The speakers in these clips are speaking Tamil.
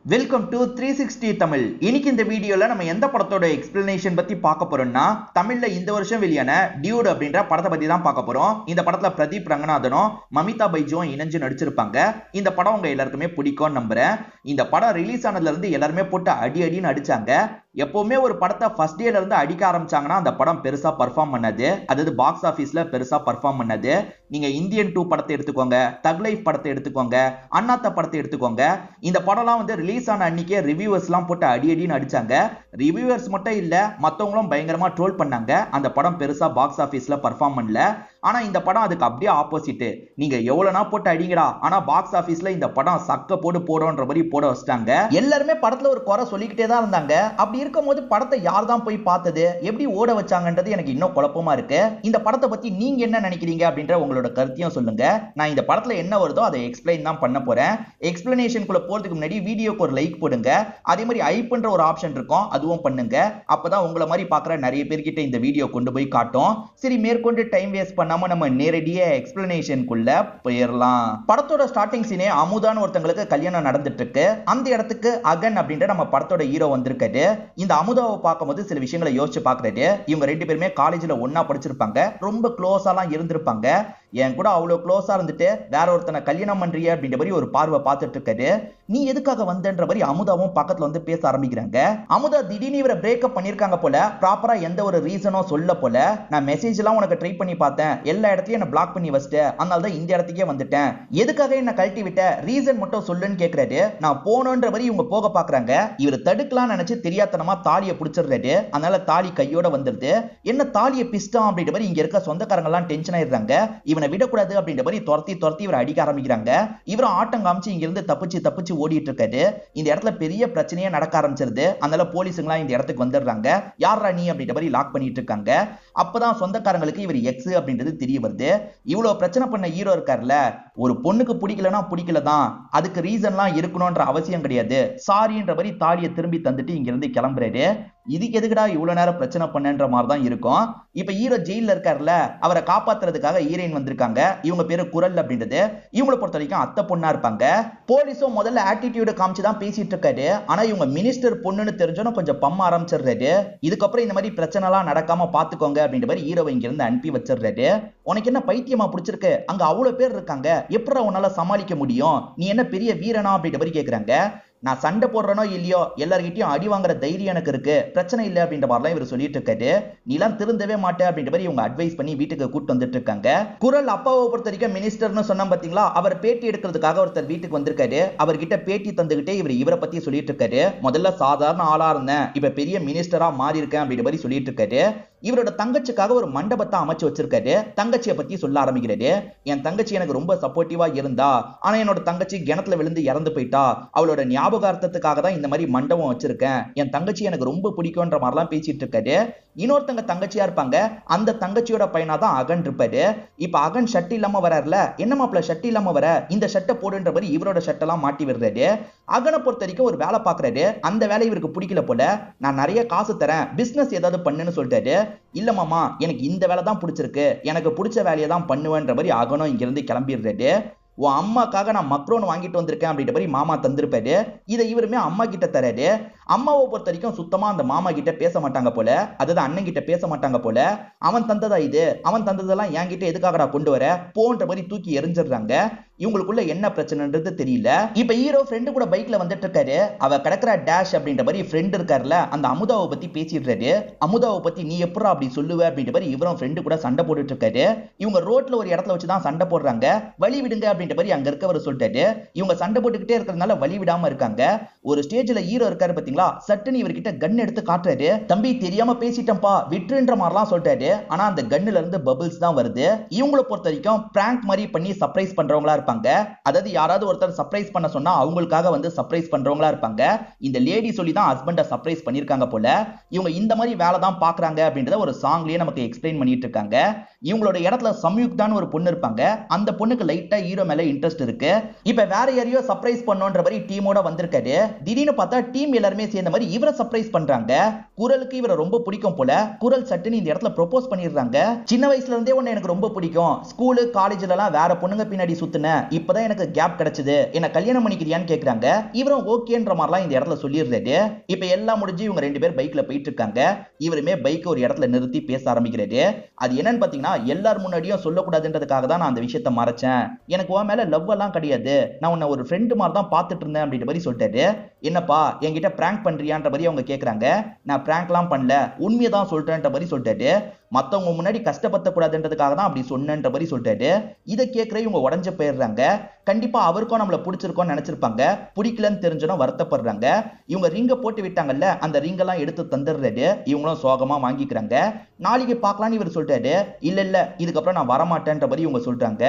Welcome to 360 Tamil. இன்னைக்கு இந்த வீடியோல நம்ம எந்த படத்தோட எக்ஸ்பிளனேஷன் பத்தி பார்க்க போறோம்னா, தமிழ்ல இந்த வருஷம் வெளியான டியூட் அப்படின்ற படத்தை பத்தி தான் பார்க்க போறோம். இந்த படத்துல பிரதீப் ரங்கநாதனும் மமிதா பைஜுவும் இணைஞ்சு நடிச்சிருப்பாங்க. இந்த படம் உங்க எல்லாருக்குமே பிடிக்கும் நம்புறேன். இந்த படம் ரிலீஸ் ஆனதுல இருந்து எல்லாருமே போட்டு அடின்னு அடிச்சாங்க. எப்பவுமே ஒரு படத்தை ஃபர்ஸ்ட் டேல இருந்து அடிக்க ஆரம்பிச்சாங்கன்னா அந்த படம் பெருசா பர்ஃபார்ம் பண்ணாது. அதாவது பாக்ஸ் ஆபீஸ்ல பெருசா பர்ஃபார்ம் பண்ணாது. நீங்க இந்தியன் 2 படத்தை எடுத்துக்கோங்க, தக் லைஃப் படத்தை எடுத்துக்கோங்க, அண்ணாத்த படத்தை எடுத்துக்கோங்க. இந்த படம்லாம் வந்து ரிலீஸ் ஆன அன்னைக்கே ரிவ்யூவர்ஸ் எல்லாம் போட்டு அடின்னு அடிச்சாங்க. ரிவ்யூவர்ஸ் மட்டும் இல்ல, மத்தவங்களும் பயங்கரமா ட்ரோல் பண்ணாங்க. அந்த படம் பெருசா பாக்ஸ் ஆபீஸ்ல பர்ஃபார்ம் பண்ணல. ஆனா இந்த படம் அதுக்கு அப்படியே ஆப்போசிட். நீங்க எவ்வளவுனா போட்டு அடிங்கடா, ஆனா பாக்ஸ் ஆபீஸ்ல இந்த படம் சக்க போடுன்ற மாதிரி போட வச்சிட்டாங்க. எல்லாருமே படத்துல ஒரு குறை சொல்லிக்கிட்டே தான் இருந்தாங்க. அப்படி இருக்கும்போது படத்தை யார் தான் போய் பார்த்தது, எப்படி ஓட வச்சாங்கன்றது எனக்கு இன்னும் குழப்பமா இருக்கு. இந்த படத்தை பத்தி நீங்க என்ன நினைக்கிறீங்க அப்படின்ற உங்களோட கருத்தையும் சொல்லுங்க. நான் இந்த படத்துல என்ன வருதோ அதை எக்ஸ்பிளைன் தான் பண்ண போறேன். எக்ஸ்பிளனேஷனுக்குள்ள போறதுக்கு முன்னாடி வீடியோக்கு ஒரு லைக் போடுங்க. அதே மாதிரி ஐப்ன்ற ஒரு ஆப்ஷன் இருக்கும், அதுவும் பண்ணுங்க. அப்பதான் உங்களை மாதிரி பாக்குற நிறைய பேர்கிட்ட இந்த வீடியோ கொண்டு போய் காட்டும். சரி, மேற்கொண்டு டைம் வேஸ்ட் பண்ணாம நம்ம நேரடியா எக்ஸ்பிளனேஷனுக்குள்ள போயிடலாம். படத்தோட ஸ்டார்டிங் சீனே அமுதான்னு ஒருத்தங்களுக்கு கல்யாணம் நடந்துட்டு இருக்கு. அந்த இடத்துக்கு அகன் அப்படின்ற நம்ம படத்தோட ஹீரோ வந்திருக்காரு. இந்த அமுதாவை பார்க்கும்போது சில விஷயங்களை யோசிச்சு பார்க்கறது, இவங்க ரெண்டு பேருமே காலேஜ்ல ஒன்னா படிச்சிருப்பாங்க, ரொம்ப க்ளோஸாலாம் இருந்திருப்பாங்க. என் கூட அவ்வளவு க்ளோஸா இருந்துட்டு வேற ஒருத்தனை கல்யாணம் பண்றிய அப்படின்ற மாதிரி ஒரு பார்வை பார்த்துட்டு இருக்காரு. நீ எதுக்காக வந்தன்ற மாதிரி அமுதாவும் பக்கத்துல வந்து பேச ஆரம்பிக்கிறாங்க. அமுதா திடீர்னு இவரை பிரேக்கப் பண்ணிருக்காங்க போல, ப்ராப்பரா எந்த ஒரு ரீசனும் சொல்ல போல. நான் மெசேஜ் எல்லாம் உனக்கு ட்ரை பண்ணி பார்த்தேன், எல்லா இடத்துலயும் என்ன பிளாக் பண்ணி வச்சிட்டு, அதனால தான் இந்த இடத்துக்கே வந்துட்டேன். எதுக்காக என்ன கழட்டி விட்ட, ரீசன் மட்டும் சொல்லுன்னு கேக்குறாரு. நான் போனோன்ற மாதிரி இவங்க போக பாக்குறாங்க. இவர் தடுக்கலாம் நினைச்சு தெரியாதனமா தாலியை பிடிச்சிடுறாரு. அதனால தாலி கையோட வந்துருது. என்ன தாலியை பிஸ்டான் அப்படின்ற மாதிரி இங்க இருக்க சொந்தக்காரங்க எல்லாம் டென்ஷன் ஆயிடுறாங்க. இவனை விடக்கூடாது அப்படின்ற மாதிரி துரத்தி இவரை அடிக்க ஆரம்பிக்கிறாங்க. இவரும் ஆட்டம் காமிச்சு இங்க இருந்து தப்பிச்சு ஓடிட்டு இருக்காரு. இந்த இடத்துல பெரிய பிரச்சனையே நடக்க ஆரம்பிச்சிருது. அதனால போலீஸுங்களா இந்த இடத்துக்கு வந்துடுறாங்க. யாரா நீ அப்படின்ற மாதிரி லாக் பண்ணிட்டு இருக்காங்க. அப்பதான் சொந்தக்காரங்களுக்கு இவர் எக்ஸ் அப்படின்றது தெரிய வருது. இவ்வளவு பிரச்சனை பண்ண ஹீரோ இருக்காருல்ல, ஒரு பொண்ணுக்கு பிடிக்கலனா பிடிக்கலதான், அதுக்கு ரீசன்லாம் இருக்கணும்ன்ற அவசியம் கிடையாது, சாரின்ற மாதிரி தாலியை திரும்பி தந்துட்டு இங்க இருந்து கிளம்புறாரு. இதுக்கு எதுக்குடா இவ்வளவு நேரம் பிரச்சனை பண்ணன்ற மாதிரி தான் இருக்கும். இப்ப ஹீரோ ஜெயில இருக்காருல்ல, அவரை காப்பாத்துறதுக்காக ஹீரோயின் வந்திருக்காங்க. இவங்க பேரு குரல் அப்படின்றது. இவங்களை பொறுத்த வரைக்கும் அத்தை பொண்ணா இருப்பாங்க. போலீஸும் முதல்ல ஆட்டிடியூட காமிச்சு தான் பேசிட்டு இருக்காரு. ஆனா இவங்க மினிஸ்டர் பொண்ணுன்னு தெரிஞ்சோன்னு கொஞ்சம் பம்ம ஆரம்பிச்சிடுறாரு. இதுக்கப்புறம் இந்த மாதிரி பிரச்சனை எல்லாம் நடக்காம பாத்துக்கோங்க அப்படின்ற மாதிரி ஹீரோவை இங்க இருந்து அனுப்பி வச்சிடுறாரு. உனக்கு என்ன பைத்தியமா பிடிச்சிருக்கு, அங்க அவ்வளவு பேர் இருக்காங்க, எப்படி உன்னால சமாளிக்க முடியும், நீ என்ன பெரிய வீரனா அப்படின்ற மாதிரி கேக்குறாங்க. நான் சண்டை போடுறனோ இல்லையோ, எல்லார்கிட்டயும் அடி வாங்குற தைரியம் எனக்கு இருக்கு, பிரச்சனை இல்லை அப்படின்ற மாதிரிலாம் இவர் சொல்லிட்டு இருக்காரு. நீலாம் திருந்தவே மாட்டே அப்படின்ற மாதிரி இவங்க அட்வைஸ் பண்ணி வீட்டுக்கு கூட்டு வந்துட்டு இருக்காங்க. குரல் அப்பாவை பொறுத்த வரைக்கும் மினிஸ்டர்னு சொன்னா பாத்தீங்களா, அவர் பேட்டி எடுக்கிறதுக்காக ஒருத்தர் வீட்டுக்கு வந்திருக்காரு. அவர்கிட்ட பேட்டி தந்துகிட்டே இவரை பத்தி சொல்லிட்டு இருக்காரு. முதல்ல சாதாரண ஆளா இருந்தேன், இப்ப பெரிய மினிஸ்டரா மாறி இருக்கேன் அப்படின்ற மாதிரி சொல்லிட்டு இருக்காரு. இவரோட தங்கச்சிக்காக ஒரு மண்டபத்தை அமைச்சு வச்சிருக்காரு. தங்கச்சியை பத்தி சொல்ல ஆரம்பிக்கிறாரு. என் தங்கச்சி எனக்கு ரொம்ப சப்போர்ட்டிவா இருந்தா, ஆனா என்னோட தங்கச்சி கிணத்துல விழுந்து இறந்து போயிட்டா, அவளோட ஞாபகார்த்தத்துக்காக தான் இந்த மாதிரி மண்டபம் வச்சிருக்கேன், என் தங்கச்சி எனக்கு ரொம்ப பிடிக்கும்ன்ற மாதிரிலாம் பேசிட்டு இருக்காரு. இன்னொருத்தங்க தங்கச்சியா இருப்பாங்க, அந்த தங்கச்சியோட பையனா தான் அகன் இருப்பாரு. இப்ப அகன் ஷர்ட் இல்லாம வராருல, என்ன மாப்பிள்ள ஷர்ட் இல்லாம வர, இந்த ஷர்ட்டை போடுன்ற மாதிரி இவரோட ஷர்ட் எல்லாம் மாட்டி விடுறாரு. அகனை பொறுத்த வரைக்கும் ஒரு வேலை பாக்குறாரு. அந்த வேலை இவருக்கு பிடிக்கல போல. நான் நிறைய காசு தரேன், பிசினஸ் ஏதாவது பண்ணுன்னு சொல்லிட்டாரு. இல்ல மாமா, எனக்கு இந்த வேலை தான் பிடிச்சிருக்கு, எனக்கு பிடிச்ச வேலையை தான் பண்ணுவேன்ற மாதிரி அகனும் இங்க இருந்து கிளம்பிடுறாரு. உன் அம்மாக்காக நான் மக்ரோன் வாங்கிட்டு வந்திருக்கேன் அப்படின்ற மாதிரி மாமா தந்திருப்பாரு. இதை இவருமே அம்மா கிட்ட தராரு. அம்மாவை பொறுத்த வரைக்கும் சுத்தமா அந்த மாமா கிட்ட பேச மாட்டாங்க போல, அதாவது அண்ணன் கிட்ட பேச மாட்டாங்க போல. அவன் தந்ததா இது, அவன் தந்ததெல்லாம் என்கிட்ட எதுக்காகடா கொண்டு வர போன்ற மாதிரி தூக்கி எரிஞ்சிடுறாங்க. இவங்களுக்குள்ள என்ன பிரச்சனைன்றது தெரியல. இப்ப ஹீரோ ஃப்ரெண்டு கூட பைக்ல வந்துட்டு இருக்காரு. அவ கிடக்குற டேஷ் அப்படின்ற மாதிரி ஃப்ரெண்ட் இருக்காருல, அந்த அமுதாவை பத்தி பேசிடுறாரு. அமுதாவை பத்தி நீ எப்படா அப்படி சொல்லுவ அப்படின்ற மாதிரி இவரும் ஃப்ரெண்டு கூட சண்டை போட்டுட்டு இருக்காரு. இவங்க ரோட்ல ஒரு இடத்துல வச்சுதான் சண்டை போடுறாங்க. வழி விடுங்க அப்படின்ற மாதிரி அங்க இருக்கவர் சொல்லிட்டாரு. இவங்க சண்டை போட்டுக்கிட்டே இருக்கிறதுனால வழி விடாம இருக்காங்க. ஒரு ஸ்டேஜ்ல ஹீரோ இருக்காரு பாத்தீங்களா, சட்டுன்னு இவர்கிட்ட கன் எடுத்து காட்டுறாரு. தம்பி தெரியாம பேசிட்டம்பா விட்டுன்ற மாதிரிலாம் சொல்லிட்டாரு. ஆனா அந்த கன்னுல இருந்து பபிள்ஸ் தான் வருது. இவங்களை பொறுத்த வரைக்கும் பிராங்க் மாதிரி பண்ணி சர்ப்ரைஸ் பண்றவங்களா இருப்பாங்க. அதாவது யாராவது ஒருத்தர் சர்ப்ரைஸ் பண்ண சொன்னா அவங்களுக்காக வந்து சர்ப்ரைஸ் பண்றவங்களா இருப்பாங்க. இந்த லேடி சொல்லி தான் ஹஸ்பண்ட சர்ப்ரைஸ் பண்ணிருக்காங்க போல. இவங்க இந்த மாதிரி வேலை தான் பாக்குறாங்க அப்படின்றத ஒரு சாங்லயே நமக்கு எக்ஸ்பிளைன் பண்ணிட்டு இருக்காங்க. இவங்களோட இடத்துல சம்யுக்தான் ஒரு பொண்ணு இருப்பாங்க. அந்த பொண்ணுக்கு லைட்டா ஹீரோ மேல இன்ட்ரெஸ்ட் இருக்கு. இப்ப வேற யாரையோ சர்ப்ரைஸ் பண்ணோன்ற மாதிரி டீமோட வந்திருக்காரு. திடீர்னு பார்த்தா டீம் எல்லாருமே சேர்ந்த மாதிரி இவரை சர்ப்ரைஸ் பண்றாங்க. குரலுக்கு இவரை ரொம்ப பிடிக்கும் போல. குரல் சட்டுன்னு இந்த இடத்துல ப்ரோபோஸ் பண்ணிடுறாங்க. சின்ன வயசுல இருந்தே உன்னை எனக்கு ரொம்ப பிடிக்கும், ஸ்கூலு காலேஜ்ல எல்லாம் வேற பொண்ணுங்க பின்னாடி சுத்துன, இப்பதான் எனக்கு கேப் கிடைச்சது, என்ன கல்யாணம் பண்ணிக்கிறியான்னு கேக்குறாங்க. இவரும் ஓகேன்ற மாதிரிலாம் இந்த இடத்துல சொல்லிடுறாரு. இப்ப எல்லாம் முடிஞ்சு இவங்க 2 பேர் பைக்ல போயிட்டு இருக்காங்க. இவருமே பைக் ஒரு இடத்துல நிறுத்தி பேச ஆரம்பிக்கிறாரு. அது என்னன்னு பாத்தீங்கன்னா, எல்லார் முன்னாடியும் சொல்லக்கூடாதுன்றதுக்காக தான் நான் அந்த விஷயத்தை மறைச்சேன். எனக்கு உன் மேல லவ் எல்லாம் கிடையாது, நான் உன்னை ஒரு ஃப்ரெண்டு மாதிரி தான் பாத்துட்டு இருந்தேன் அப்படின்ற மாதிரி சொல்லிட்டாரு. என்னப்பா என்கிட்ட பிராங்க் பண்றியான்ற மாதிரி அவங்க கேக்குறாங்க. நான் பிராங்க்லாம் பண்ணல, உண்மையை தான் சொல்றேன்ற மாதிரி சொல்லிட்டாரு. மத்தவங்க முன்னாடி கஷ்டப்படுத்த கூடாதுன்றதுக்காக தான் அப்படி சொன்னேன்ற மாதிரி சொல்லிட்டாரு. இதை கேட்கிற இவங்க உடஞ்சு போயிடுறாங்க. கண்டிப்பா அவருக்கும் நம்மள பிடிச்சிருக்கோம்னு நினைச்சிருப்பாங்க. பிடிக்கலன்னு தெரிஞ்சனும் வருத்தப்படுறாங்க. இவங்க ரிங்க போட்டு விட்டாங்கல்ல, அந்த ரிங்கெல்லாம் எடுத்து தந்துடுறாரு. இவங்களும் சோகமா வாங்கிக்கிறாங்க. நாளைக்கு பார்க்கலான்னு இவர் சொல்றாரு. இல்ல இல்ல, இதுக்கப்புறம் நான் வரமாட்டேன்ற மாதிரி இவங்க சொல்றாங்க.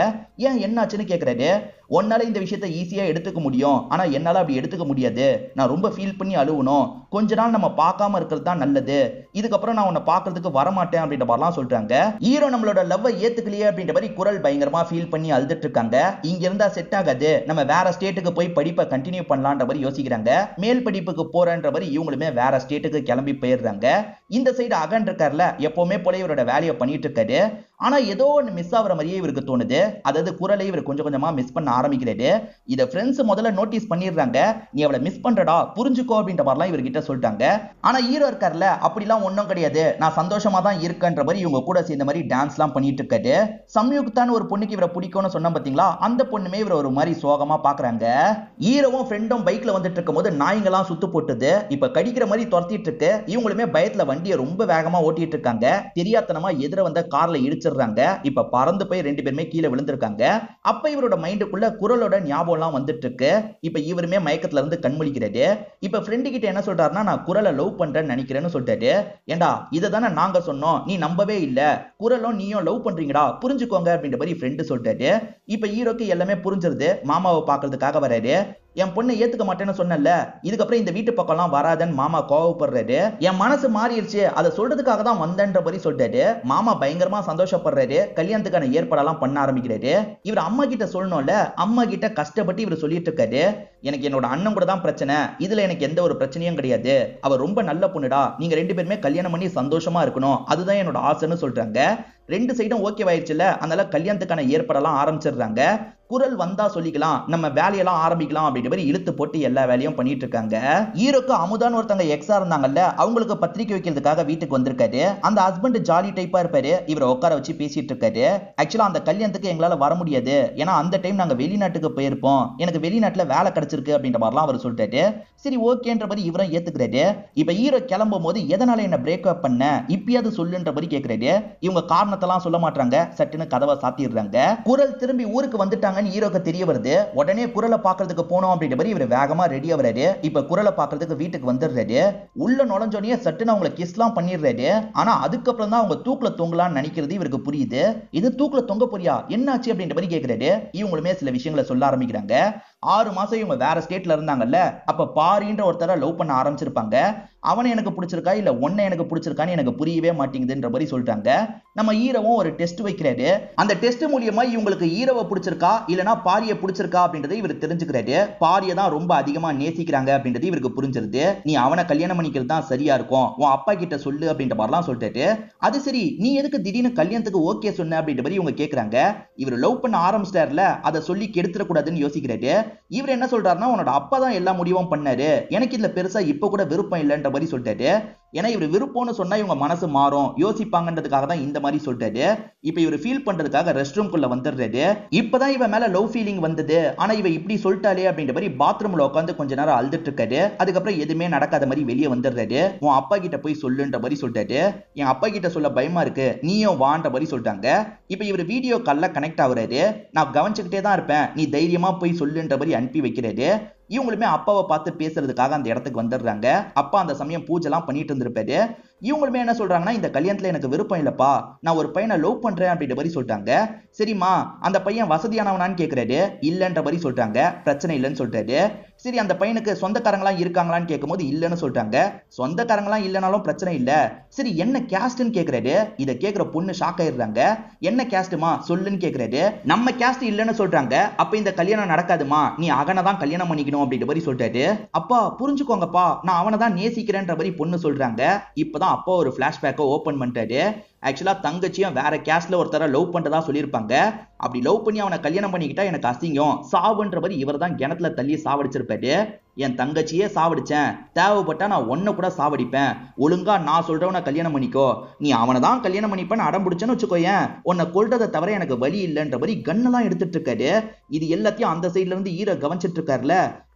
ஏன் என்னாச்சுன்னு கேக்குறாரு. உன்னால இந்த விஷயத்தை ஈஸியா எடுத்துக்க முடியும், ஆனா என்னால அப்படி எடுத்துக்க முடியாது. நான் ரொம்ப ஃபீல் பண்ணி அழுவணும். கொஞ்ச நாள் நம்ம பார்க்காம இருக்கிறது தான் நல்லது. இதுக்கப்புறம் நான் உன்னை பார்க்கிறதுக்கு வரமாட்டேன் அப்படின்ற மாதிரிலாம் சொல்றாங்க. ஹீரோ நம்மளோட லவ்வை ஏத்துக்கலையே அப்படின்ற மாதிரி குரல் பயங்கரமா ஃபீல் பண்ணி அழுதுட்டு இருக்காங்க. இங்க இருந்தா செட் ஆகாது, நம்ம வேற ஸ்டேட்டுக்கு போய் படிப்பை கண்டினியூ பண்ணலான்ற மாதிரி யோசிக்கிறாங்க. மேல் படிப்புக்கு போறன்ற மாதிரி இவங்களுமே வேற ஸ்டேட்டுக்கு கிளம்பி போயிடுறாங்க. இந்த சைடு அகன் இருக்கார்ல, எப்பவுமே போல இவரோட வேலையை பண்ணிட்டு இருக்காரு. ஆனா ஏதோ ஒன்று மிஸ் ஆகிற மாதிரியே இவருக்கு தோணுது. அதாவது குரலை இவர் கொஞ்சம் கொஞ்சமா மிஸ் பண்ண ஆரம்பிக்கிறாரு. இதை ஃப்ரெண்ட்ஸ் முதல்ல நோட்டீஸ் பண்ணிடுறாங்க. நீ அவளை மிஸ் பண்றடா, புரிஞ்சுக்கோ அப்படின்ற மாதிரிலாம் இவர்கிட்ட சொல்லிட்டாங்க. ஆனா ஹீரோ இருக்கார்ல, அப்படிலாம் ஒன்றும் கிடையாது, நான் சந்தோஷமா தான் இருக்கன்ற மாதிரி இவங்க கூட சேர்ந்த மாதிரி டான்ஸ்லாம் பண்ணிட்டு இருக்காரு. சம்யுக்தான்னு ஒரு பொண்ணுக்கு இவரை பிடிக்கும்னு சொன்ன பாத்தீங்களா, அந்த பொண்ணுமே இவரை ஒரு மாதிரி சோகமா பாக்குறாங்க. ஹீரோவும் ஃப்ரெண்டும் பைக்ல வந்துட்டு இருக்கும் போது நாய்ங்கெல்லாம் சுத்து போட்டுது. இப்ப கடிக்கிற மாதிரி துரத்திட்டு இருக்கு. இவங்களுமே பயத்துல வண்டியை ரொம்ப வேகமா ஓட்டிட்டு இருக்காங்க. தெரியாதனமா எதிர வந்த கார்ல இடிச்சிடுறாங்க. இப்ப பறந்து போய் 2 பேருமே கீழே விழுந்திருக்காங்க. அப்ப இவரோட மைண்டுக்குள்ள குரலோட ஞாபகம் எல்லாம் வந்துட்டு இருக்கு. இப்ப இவருமே மயக்கத்துல இருந்து கண்முழிக்கிறாரு. இப்ப ஃப்ரெண்டு கிட்ட என்ன சொல்றாருன்னா, நான் குரலை லவ் பண்றேன்னு நினைக்கிறேன்னு சொல்லிட்டாரு. ஏண்டா இதை தானே நாங்க சொன்னோம், நீ நம்பவே இல்ல, குரலும் நீயும் லவ் பண்றீங்கடா, புரிஞ்சுக்கோங்க அப்படின்ற மாதிரி ஃப்ரெண்டு சொல்லிட்டாரு. இப்ப ஹீரோக்கு எல்லாமே புரிஞ்சிருது. மாமாவை பாக்குறதுக்காக வராரு. என் பொண்ணை ஏத்துக்க மாட்டேன்னு சொன்னல, இதுக்கப்புறம் இந்த வீட்டு பக்கம்லாம் வராதன்னு மாமா கோவப்படுறாரு. என் மனசு மாறிடுச்சு, அதை சொல்றதுக்காக தான் வந்தேன்ற மாதிரி சொல்லிட்டாரு. மாமா பயங்கரமா சந்தோஷப்படுறாரு. கல்யாணத்துக்கான ஏற்பாடெல்லாம் பண்ண ஆரம்பிக்கிறாரு. இவர் அம்மா கிட்ட சொல்லணும்ல, அம்மா கிட்ட கஷ்டப்பட்டு இவர் சொல்லிட்டு இருக்காரு. எனக்கு என்னோட அண்ணன் கூட தான் பிரச்சனை, இதுல எனக்கு எந்த ஒரு பிரச்சனையும் கிடையாது, அவ ரொம்ப நல்ல பொண்ணுடா, நீங்க 2 பேருமே கல்யாணம் பண்ணி சந்தோஷமா இருக்கணும், அதுதான் என்னோட ஆசைன்னு சொல்றாங்க. 2 சைடும் ஓகே ஆயிடுச்சுல, அதனால கல்யாணத்துக்கான ஏற்பாடெல்லாம் ஆரம்பிச்சிடுறாங்க. குரல் வந்தா சொல்லிக்கலாம், நம்ம வேலையெல்லாம் ஆரம்பிக்கலாம் அப்படின்ற மாதிரி இழுத்து போட்டு எல்லா வேலையும் பண்ணிட்டு இருக்காங்க. ஹீரோக்கு அமுதான்னு ஒருத்தங்க எக்ஸா இருந்தாங்கல்ல, அவங்களுக்கு பத்திரிக்கை வைக்கிறதுக்காக வீட்டுக்கு வந்திருக்காரு. அந்த ஹஸ்பண்ட் ஜாலி டைப்பா இருப்பாரு. இவரை உட்கார வச்சு பேசிட்டு இருக்காரு. ஆக்சுவலா அந்த கல்யாணத்துக்கு எங்களால வர முடியாது, ஏன்னா அந்த டைம் நாங்க வெளிநாட்டுக்கு போயிருப்போம், எனக்கு வெளிநாட்டுல வேலை கிடைச்சிருக்கு அப்படின்ற மாதிரிலாம் அவர் சொல்லிட்டாரு. சரி ஓகேன்ற மாதிரி இவரும் ஏத்துக்கிறாரு. இப்ப ஹீரோ கிளம்பும் போது எதனால என்ன பிரேக்அப் பண்ண, இப்பயாவது சொல்லுன்ற மாதிரி கேட்கிறாரு. இவங்க காரணத்தெல்லாம் சொல்ல மாட்டாங்க. சட்டுன்னு கதவை சாத்திடுறாங்க. குரல் திரும்பி ஊருக்கு வந்துட்டாங்க ஹீரோக்கு தெரிய வருது. உடனே குரலை பாக்குறதுக்கு போனோம் அப்படின்ற மாதிரி இவர் வேகமா ரெடி ஆகுறாரு. இப்ப குரலை பாக்குறதுக்கு வீட்டுக்கு வந்துடுறாரு. உள்ள நுழைஞ்சோடனே சட்டுன்னு அவங்களை கிஸ்லாம் பண்ணிடுறாரு. ஆனா அதுக்கப்புறம் தான் அவங்க தூக்குல தொங்கலான்னு நினைக்கிறது இவருக்கு புரியுது. இது தூக்குல தொங்க போறியா, என்னாச்சு அப்படின்ற மாதிரி கேட்கிறாரு. இவங்களுமே சில விஷயங்களை சொல்ல ஆரம்பிக்கிறாங்க. 6 மாசம் இவங்க வேற ஸ்டேட்ல இருந்தாங்கல்ல, அப்ப பாரின்ற ஒருத்தர லவ் பண்ண ஆரம்பிச்சிருப்பாங்க. அவனை எனக்கு பிடிச்சிருக்கா இல்ல ஒன்னை எனக்கு பிடிச்சிருக்கான்னு எனக்கு புரியவே மாட்டேங்குதுன்ற மாதிரி சொல்லிட்டாங்க. நம்ம ஹீரோவும் ஒரு டெஸ்ட் வைக்கிறாரு. அந்த டெஸ்ட் மூலியமா இவங்களுக்கு ஹீரோவை பிடிச்சிருக்கா இல்லனா பாரியை பிடிச்சிருக்கா அப்படின்றத இவர் தெரிஞ்சுக்கிறாரு. பாரியை தான் ரொம்ப அதிகமா நேசிக்கிறாங்க அப்படின்றது இவருக்கு புரிஞ்சிருது. நீ அவனை கல்யாணம் பண்ணிக்கிறது தான் சரியா இருக்கும், உன் அப்பா கிட்ட சொல்லு அப்படின்ற மாதிரிலாம் சொல்லிட்டாரு. அது சரி, நீ எதுக்கு திடீர்னு கல்யாணத்துக்கு ஓகே சொன்ன அப்படின்ற மாதிரி இவங்க கேக்குறாங்க. இவர் லவ் பண்ண ஆரம்பிச்சிட்டார்ல, அதை சொல்லி கெடுத்துட கூடாதுன்னு யோசிக்கிறாரு. இவர் என்ன சொல்றாருன்னா, உன்னோட அப்பா தான் எல்லா முடிவும் பண்ணாரு, எனக்கு இதுல பெருசா இப்ப கூட விருப்பம் இல்லைன்ற மாதிரி சொல்லிட்டாரு. ஏன்னா இவர் விருப்பம்னு சொன்னா இவங்க மனசு மாறும், யோசிப்பாங்கன்றதுக்காக தான் இந்த மாதிரி சொல்லிட்டாரு. இப்ப இவர் ஃபீல் பண்றதுக்காக ரெஸ்ட் ரூம்குள்ள வந்துடுறாரு. இப்பதான் இவன் மேல லவ் ஃபீலிங் வந்தது, ஆனா இவ இப்படி சொல்லிட்டாலே அப்படின்ற மாதிரி பாத்ரூம்ல உட்காந்து கொஞ்ச நேரம் அழுதுட்டு இருக்காரு. அதுக்கப்புறம் எதுவுமே நடக்காத மாதிரி வெளியே வந்துடுறாரு. உன் அப்பா கிட்ட போய் சொல்லுன்ற மாதிரி சொல்லிட்டாரு. என் அப்பா கிட்ட சொல்ல பயமா இருக்கு, நீயும் வான்ற மாதிரி சொல்லிட்டாங்க. இப்ப இவர் வீடியோ கால்ல கனெக்ட் ஆகுறாரு. நான் கவனிச்சுக்கிட்டே தான் இருப்பேன், நீ தைரியமா போய் சொல்லுன்ற மாதிரி அனுப்பி வைக்கிறாரு. இவங்களுமே அப்பாவை பார்த்து பேசுறதுக்காக அந்த இடத்துக்கு வந்துடுறாங்க. அப்பா அந்த சமயம் பூஜைலாம் பண்ணிட்டு இருந்திருப்பாரு. இவங்களுமே என்ன சொல்றாங்கன்னா, இந்த கல்யாணத்துல எனக்கு விருப்பம் இல்லப்பா, நான் ஒரு பையனை லவ் பண்றேன் அப்படின்ற மாதிரி சொல்லிட்டாங்க. சரிம்மா, அந்த பையன் வசதியானவனான்னு கேட்கிறாரு. இல்லன்ற மாதிரி சொல்லிட்டாங்க. பிரச்சனை இல்லைன்னு சொல்றாரு. சரி, அந்த பையனுக்கு சொந்தக்காரங்களாம் இருக்காங்களான்னு கேட்கும்போது இல்லைன்னு சொல்லிட்டாங்க. சொந்தக்காரங்களாம் இல்லைனாலும் பிரச்சனை இல்ல, சரி என்ன கேஸ்ட்னு கேட்கிறாரு. இதை கேட்கிற பொண்ணு ஷாக் ஆயிடுறாங்க. என்ன கேஸ்டுமா சொல்லுன்னு கேட்கிறாரு. நம்ம கேஸ்ட் இல்லைன்னு சொல்றாங்க. அப்ப இந்த கல்யாணம் நடக்காதுமா, நீ அகனை தான் கல்யாணம் பண்ணிக்கணும் அப்படின்ற மாதிரி சொல்லிட்டாரு. அப்பா புரிஞ்சுக்கோங்கப்பா, நான் அவனை தான் நேசிக்கிறேன்ற மாதிரி பொண்ணு சொல்றாங்க. இப்பதான் அதுக்கப்புறம் அப்போ ஒரு பிளாஷ்பேக்கை ஓபன் பண்ணிட்டாரு. ஆக்சுவலா தங்கச்சியும் வேற கேஸ்ட்ல ஒருத்தர லவ் பண்றதா சொல்லியிருப்பாங்க. அப்படி லவ் பண்ணி அவனை கல்யாணம் பண்ணிக்கிட்டா எனக்கு அசிங்கம் சாவுன்ற மாதிரி இவர் தான் கிணத்துல தள்ளி சாவடிச்சிருப்பாரு. என் தங்கச்சியே சாவடிச்சேன், தேவைப்பட்டா நான் ஒன்ன கூட சாவடிப்பேன், ஒழுங்கா நான் சொல்றவனை கல்யாணம் பண்ணிக்கோ, நீ அவனை தான் கல்யாணம் பண்ணிப்பேன்னு அடம் பிடிச்சேன்னு வச்சுக்கோயேன், உன்னை கொல்றதை தவிர எனக்கு வழி இல்லைன்ற மாதிரி கன்னெல்லாம் எடுத்துட்டு இருக்காரு. இது எல்லாத்தையும் அந்த சைட்ல இருந்து ஈர கவனிச்சிட்டு இருக்காருல,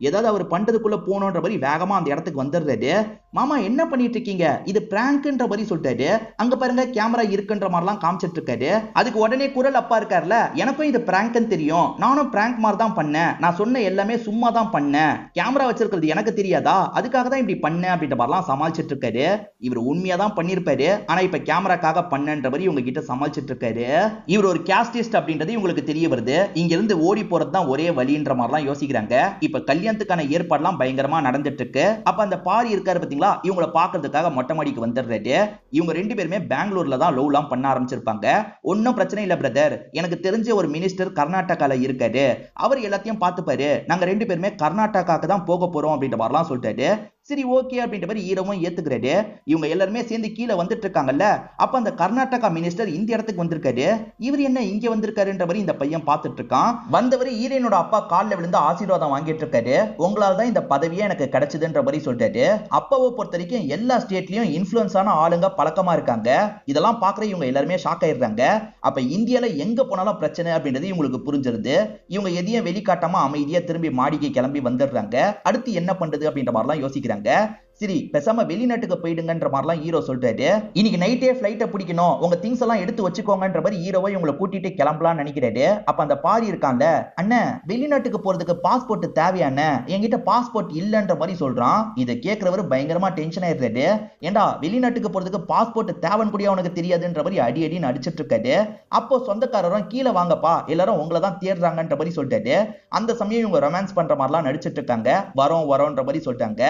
ஏதாவது அவர் பண்றதுக்குள்ள போனோன்ற மாதிரி வேகமா அந்த இடத்துக்கு வந்துடுறாரு. மாமா என்ன பண்ணிட்டு இருக்கீங்க, இது பிராங்க்ன்ற மாதிரி சொல்லிட்டாரு. அங்க பாருங்க கேமரா இருக்குன்ற மாதிரிலாம் காமிச்சிட்டு இருக்காரு. அதுக்கு உடனே குரல் அப்பா இருக்காருல, எனக்கும் இது பிராங்க்னு தெரியும், நானும் பிராங்க் மாதிரி தான் பண்ணேன், நான் சொன்ன எல்லாமே சும்மா தான் பண்ணேன், கேமரா வச்சிருக்கிறது எனக்கு தெரியாதா, அதுக்காக தான் இப்படி பண்ணேன் அப்படின்ற மாதிரிலாம் சமாளிச்சிட்டு இருக்காரு. இவர் உண்மையா தான் பண்ணிருப்பாரு, ஆனா இப்ப கேமராக்காக பண்ணன்ற மாதிரி இவங்க கிட்ட சமாளிச்சிட்டு இருக்காரு. இவர் ஒரு கேஸ்டிஸ்ட் அப்படின்றது இவங்களுக்கு தெரிய வருது. இங்க இருந்து ஓடி போறது தான் ஒரே வழின்ற மாதிரிலாம் யோசிக்கிறாங்க. இப்ப கல்யாணத்துக்கான ஏற்பாடுலாம் பயங்கரமா நடந்துட்டு இருக்கு. அப்ப அந்த பாரி இருக்காரு பாத்தீங்களா, இவங்களை பாக்குறதுக்காக மொட்டை மாடிக்கு வந்துடுறாரு. இவங்க ரெண்டு பேருமே பெங்களூர்ல தான் லவ்லாம் பண்ண ஆரம்பிச்சிருப்பாங்க. ஒன்னும் பிரச்சனை இல்ல பிரதர், எனக்கு தெரிஞ்ச ஒரு மினிஸ்டர் கர்நாடகால இருக்காரு, அவர் எல்லாத்தையும் பார்த்துப்பாரு, நாங்க ரெண்டு பேருமே கர்நாடகாக்கு தான் போக போறோம் அப்படின்ற மாதிரிலாம் சொல்லிட்டாரு. சரி ஓகே அப்படின்ற மாதிரி ஈரவும் ஏத்துக்கிறாரு. இவங்க எல்லாருமே சேர்ந்து கீழே வந்துட்டு இருக்காங்கல்ல, அப்ப அந்த கர்நாடகா மினிஸ்டர் இந்த இடத்துக்கு வந்திருக்காரு. இவர் என்ன இங்க வந்திருக்காருன்ற மாதிரி இந்த பையன் பார்த்துட்டு இருக்கான். வந்தவர் ஈரனோட அப்பா காலில் விழுந்து ஆசீர்வாதம் வாங்கிட்டு இருக்காரு. உங்களால தான் இந்த பதவியே எனக்கு கிடைச்சதுன்ற மாதிரி சொல்லிட்டாரு. அப்பாவை பொறுத்த வரைக்கும் எல்லா ஸ்டேட்லயும் இன்ஃபுளுன்ஸான ஆளுங்க பழக்கமா இருக்காங்க. இதெல்லாம் பாக்குற இவங்க எல்லாருமே ஷாக் ஆயிடுறாங்க. அப்ப இந்தியால எங்க போனாலும் பிரச்சனை அப்படின்றது இவங்களுக்கு புரிஞ்சிருது. இவங்க எதையும் வெளிக்காட்டாம அமைதியா திரும்பி மாடிக்கு கிளம்பி வந்துடுறாங்க. அடுத்து என்ன பண்றது அப்படின்ற மாதிரிலாம் யோசிக்கிறாங்க. சரி பேசாம வெளிநாட்டுக்கு போயிடுங்கன்ற மாதிரிலாம் ஹீரோ சொல்றாரு. இன்னைக்கு நைட்டே ஃபிளைட்டை பிடிக்கணும், உங்க திங்ஸ் எல்லாம் எடுத்து வச்சுக்கோங்கன்ற மாதிரி ஹீரோவை இவங்களை கூட்டிட்டு கிளம்பலாம்னு நினைக்கிறாரு. அப்ப அந்த பாரி இருக்கான்ல, அண்ணன் வெளிநாட்டுக்கு போறதுக்கு பாஸ்போர்ட் தேவையான, என்கிட்ட பாஸ்போர்ட் இல்லன்ற மாதிரி சொல்றான். இதை கேட்கிறவர் பயங்கரமா டென்ஷன் ஆயிடுறாரு. ஏண்டா வெளிநாட்டுக்கு போறதுக்கு பாஸ்போர்ட் தேவைன்னு கூட அவனுக்கு தெரியாதுன்ற மாதிரி அடி அடின்னு அடிச்சிட்டு இருக்காரு. அப்போ சொந்தக்காரரும் கீழே வாங்கப்பா, எல்லாரும் உங்களை தான் தேடுறாங்கன்ற மாதிரி சொல்லிட்டாரு. அந்த சமயம் இவங்க ரொமான்ஸ் பண்ற மாதிரிலாம் நடிச்சிட்டு இருக்காங்க. வரோன்ற மாதிரி சொல்லிட்டாங்க.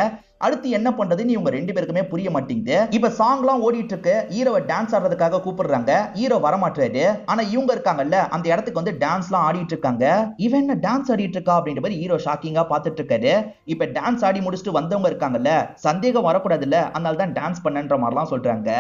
அடுத்து என்ன பண்றதுன்னு இவங்க ரெண்டு பேருக்குமே புரிய மாட்டேங்குது. இப்ப சாங்லாம் ஓடிட்டு இருக்கு. ஹீரோவை டான்ஸ் ஆடுறதுக்காக கூப்பிடுறாங்க. ஹீரோ வரமாட்டாரு. ஆனா இவங்க இருக்காங்கல்ல, அந்த இடத்துக்கு வந்து டான்ஸ்லாம் ஆடிட்டு இருக்காங்க. இவன் என்ன டான்ஸ் ஆடிட்டு இருக்கா அப்படின்ற மாதிரி ஹீரோ ஷாக்கிங்கா பார்த்துட்டு இருக்காரு. இப்ப டான்ஸ் ஆடி முடிச்சுட்டு வந்தவங்க இருக்காங்கல்ல, சந்தேகம் வரக்கூடாதுல்ல, அதனால தான் டான்ஸ் பண்ணன்ற மாதிரிலாம் சொல்றாங்க.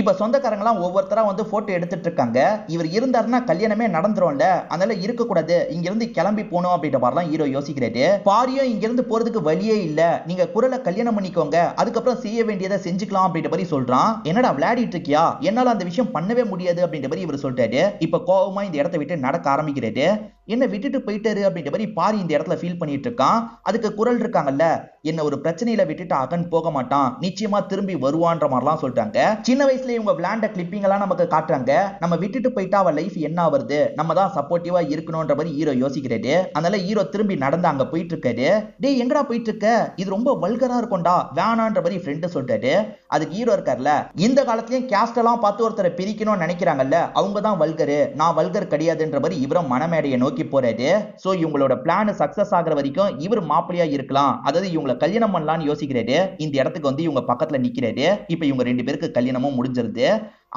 இப்ப சொந்தக்காரங்களாம் ஒவ்வொருத்தரா வந்து போட்டோ எடுத்துட்டு இருக்காங்க. இவர் இருந்தாருன்னா கல்யாணமே நடந்துரும்ல, அதனால இருக்க கூடாது, இங்க இருந்து கிளம்பி போகணும் அப்படின்ற மாதிரிலாம் ஹீரோ யோசிக்கிறாரு. பாரியும் இங்க இருந்து போறதுக்கு வழியே இல்ல, நீங்க குரலை கல்யாணம் பண்ணிக்கோங்க, அதுக்கப்புறம் செய்ய வேண்டியதை செஞ்சுக்கலாம் அப்படின்ற மாதிரி சொல்றான். என்னடா விளையாடிட்டு இருக்கியா, என்னால அந்த விஷயம் பண்ணவே முடியாது அப்படின்ற மாதிரி இவர் சொல்றாரு. இப்ப கோவமா இந்த இடத்தை விட்டு நடக்க ஆரம்பிக்கிறாரு. என்ன விட்டுட்டு போயிட்டாரு அப்படின்ற மாதிரி பாரி இந்த இடத்துல ஃபீல் பண்ணிட்டு இருக்கான். அதுக்கு குரல் இருக்காங்கல்ல, என்ன ஒரு பிரச்சனையில விட்டுட்டு அகன் போக மாட்டான், நிச்சயமா திரும்பி வருவான்ற மாதிரிலாம் சொல்றாங்க. சின்ன வயசுல இவங்க விளையாண்ட கிளிப்பிங் எல்லாம் நமக்கு காட்டுறாங்க. நம்ம விட்டுட்டு போயிட்டா அவ லைஃப் என்ன ஆகுறது, நம்ம தான் சப்போர்ட்டிவா இருக்கணும்ன்ற மாதிரி ஹீரோ யோசிக்கிறாரு. அதனால ஹீரோ திரும்பி நடந்து அங்க போயிட்டு இருக்காரு. டேய் எங்கடா போயிட்டு இருக்க, இது ரொம்ப வல்கரா இருக்கும்டா, வேணான்ற மாதிரி ஃப்ரெண்ட் சொல்றாரு. அதுக்கு ஹீரோ இருக்கார்ல, இந்த காலத்திலயும் கேஸ்ட் எல்லாம் பார்த்து ஒருத்தரை பிரிக்கணும்னு நினைக்கிறாங்கல்ல, அவங்க தான் வல்கரு, நான் வல்கர் கிடையாதுன்ற மாதிரி இவரும் மனமேடையை நோக்கி போறாரு. சோ இவங்களோட பிளான் சக்சஸ் ஆகுற வரைக்கும் இவர் மாப்பிளையா இருக்கலாம், அதாவது இவங்களை கல்யாணம் பண்ணலாம்னு யோசிக்கிறாரு. இந்த இடத்துக்கு வந்து இவங்க பக்கத்துல நிக்கிறாரு. இப்ப இவங்க ரெண்டு பேருக்கு கல்யாணமும் முடிஞ்சிருது.